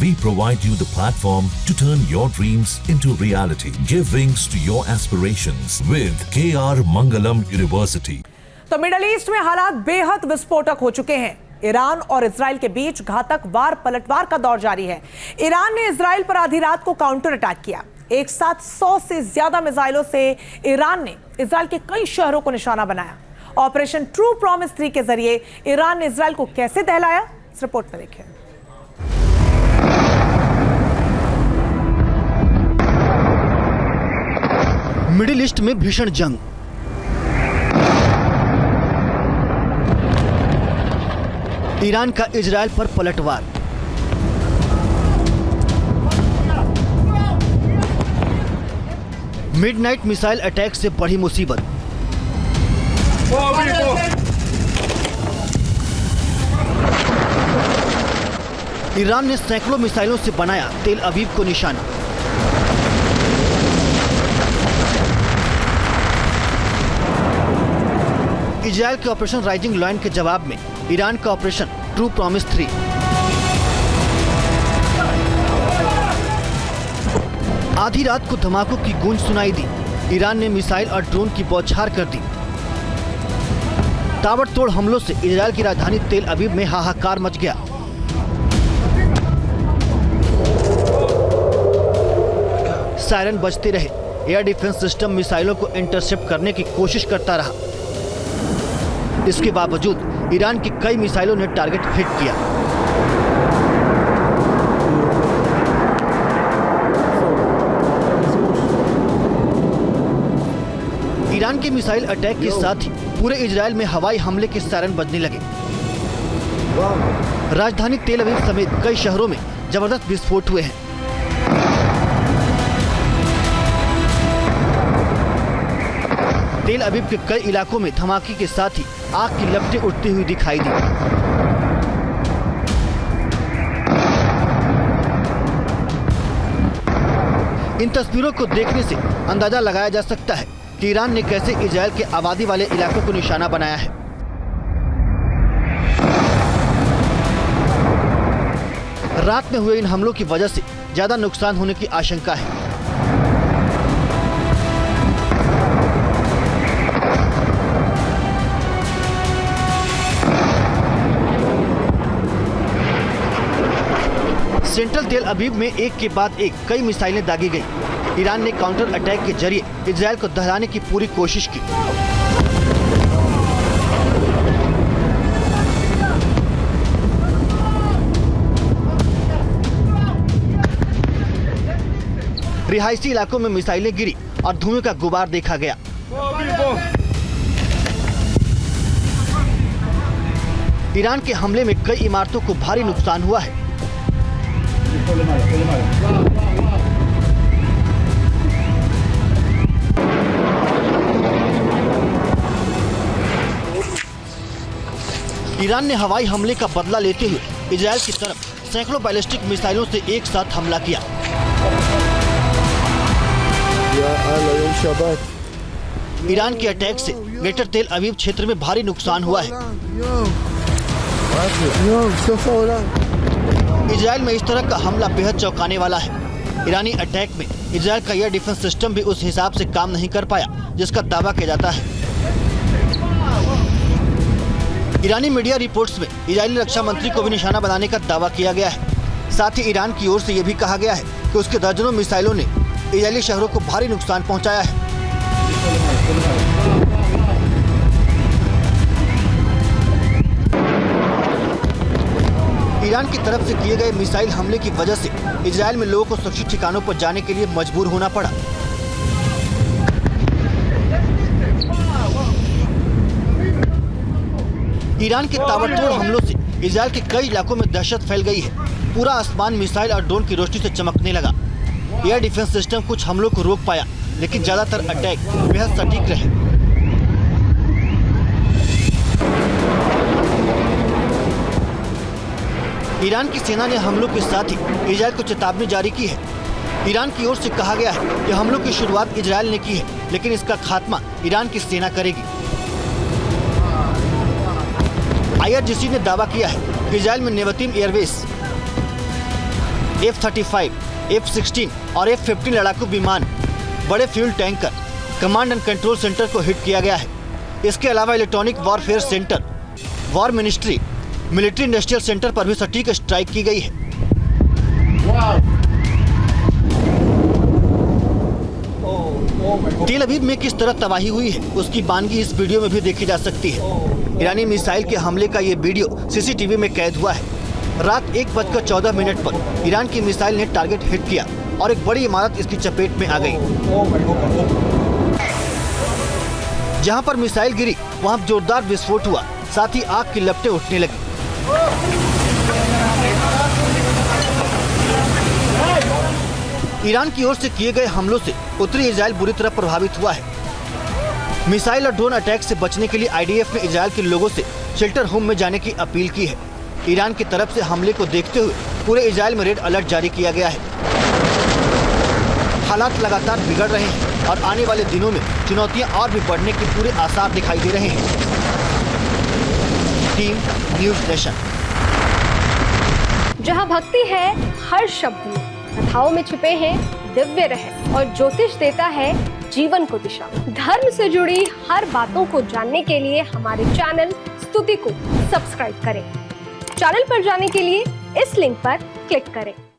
We provide you the platform to turn your dreams into reality. Give wings to your aspirations with KR Mangalam University. तो middle east में हालात बेहद विस्फोटक हो चुके हैं। ईरान और इजराइल के बीच घातक वार पलटवार का दौर जारी है। ईरान ने इजराइल पर आधी रात को काउंटर अटैक किया। एक साथ 100 से ज्यादा मिसाइलों से ईरान ने इजराइल के कई शहरों को निशाना बनाया। ऑपरेशन ट्रू प्रॉमिस 3 के जरिए ईरान ने इजराइल को कैसे दहलाया, इस रिपोर्ट में देखें। मिडिल ईस्ट में भीषण जंग। ईरान का इजराइल पर पलटवार। मिडनाइट मिसाइल अटैक से बढ़ी मुसीबत। ईरान ने सैकड़ों मिसाइलों से बनाया तेल अवीव को निशाना। इजराइल के ऑपरेशन राइजिंग लायन के जवाब में ईरान का ऑपरेशन ट्रू प्रॉमिस 3। आधी रात को धमाकों की गूंज सुनाई दी। ईरान ने मिसाइल और ड्रोन की बौछार कर दी। ताबड़तोड़ हमलों से इजराइल की राजधानी तेल अवीव में हाहाकार मच गया। सायरन बजते रहे। एयर डिफेंस सिस्टम मिसाइलों को इंटरसेप्ट करने की कोशिश करता रहा। इसके बावजूद ईरान की कई मिसाइलों ने टारगेट हिट किया। ईरान के मिसाइल अटैक के साथ ही पूरे इजराइल में हवाई हमले के सायरन बजने लगे। राजधानी तेल अवीव समेत कई शहरों में जबरदस्त विस्फोट हुए हैं। तेल अवीव के कई इलाकों में धमाके के साथ ही आग की लपटें उठती हुई दिखाई दी। इन तस्वीरों को देखने से अंदाजा लगाया जा सकता है कि ईरान ने कैसे इजराइल के आबादी वाले इलाकों को निशाना बनाया है। रात में हुए इन हमलों की वजह से ज्यादा नुकसान होने की आशंका है। सेंट्रल तेल अवीव में एक के बाद एक कई मिसाइलें दागी गई। ईरान ने काउंटर अटैक के जरिए इजराइल को दहलाने की पूरी कोशिश की। रिहायशी इलाकों में मिसाइलें गिरी और धुएं का गुबार देखा गया। ईरान के हमले में कई इमारतों को भारी नुकसान हुआ है। ईरान ने हवाई हमले का बदला लेते हुए इजराइल की तरफ सैकड़ों बैलिस्टिक मिसाइलों से एक साथ हमला किया। ईरान के अटैक से ग्रेटर तेल अवीव क्षेत्र में भारी नुकसान हुआ है। इजराइल में इस तरह का हमला बेहद चौंकाने वाला है। ईरानी अटैक में इजराइल का एयर डिफेंस सिस्टम भी उस हिसाब से काम नहीं कर पाया जिसका दावा किया जाता है। ईरानी मीडिया रिपोर्ट्स में इजरायली रक्षा मंत्री को भी निशाना बनाने का दावा किया गया है। साथ ही ईरान की ओर से यह भी कहा गया है कि उसके दर्जनों मिसाइलों ने इजरायली शहरों को भारी नुकसान पहुंचाया है। ईरान की तरफ से किए गए मिसाइल हमले की वजह से इजराइल में लोगों को सुरक्षित ठिकानों पर जाने के लिए मजबूर होना पड़ा। ईरान के ताबड़तोड़ हमलों से इजराइल के कई इलाकों में दहशत फैल गई है। पूरा आसमान मिसाइल और ड्रोन की रोशनी से चमकने लगा। एयर डिफेंस सिस्टम कुछ हमलों को रोक पाया, लेकिन ज्यादातर अटैक बेहद सटीक रहे। ईरान की सेना ने हमलों के साथ ही इजराइल को चेतावनी जारी की है। ईरान की ओर से कहा गया है कि हमलों की शुरुआत इजराइल ने की है, लेकिन इसका खात्मा ईरान की सेना करेगी। IRGC ने दावा किया है कि इजराइल में नेवतीम एयरबेस F-35, F-16 और F-15 लड़ाकू विमान, बड़े fuel tanker, command and control centre को हिट किया गया है। इसके अलावा electronic warfare centre, war ministry, military industrial centre पर भी सटीक स्ट्राइक की गई है। तेल अवीव में किस तरह तबाही हुई है उसकी बानगी इस वीडियो में भी देखी जा सकती है। ईरानी मिसाइल के हमले का ये वीडियो सीसीटीवी में कैद हुआ है। रात 1:14 पर ईरान की मिसाइल ने टारगेट हिट किया और एक बड़ी इमारत इसकी चपेट में आ गई। जहां पर मिसाइल गिरी वहां जोरदार विस्फोट हुआ, साथ ही आग की लपटें उठने लगी। ईरान की ओर से किए गए हमलों से उत्तरी इजराइल बुरी तरह प्रभावित हुआ है। मिसाइल और ड्रोन अटैक से बचने के लिए आईडीएफ ने इजराइल के लोगों से शेल्टर होम में जाने की अपील की है। ईरान की तरफ से हमले को देखते हुए पूरे इजराइल में रेड अलर्ट जारी किया गया है। हालात लगातार बिगड़ रहे हैं और आने वाले दिनों में चुनौतियां और भी बढ़ने के पूरे आसार दिखाई दे रहे हैं। Team news nation. जहां भक्ति है हर शब्द में, कथाओं में छुपे हैं दिव्य रहस्य और ज्योतिष देता है जीवन को दिशा। धर्म से जुड़ी हर बातों को जानने के लिए हमारे चैनल स्तुति को सब्सक्राइब करें। चैनल पर जाने के लिए इस लिंक पर क्लिक करें।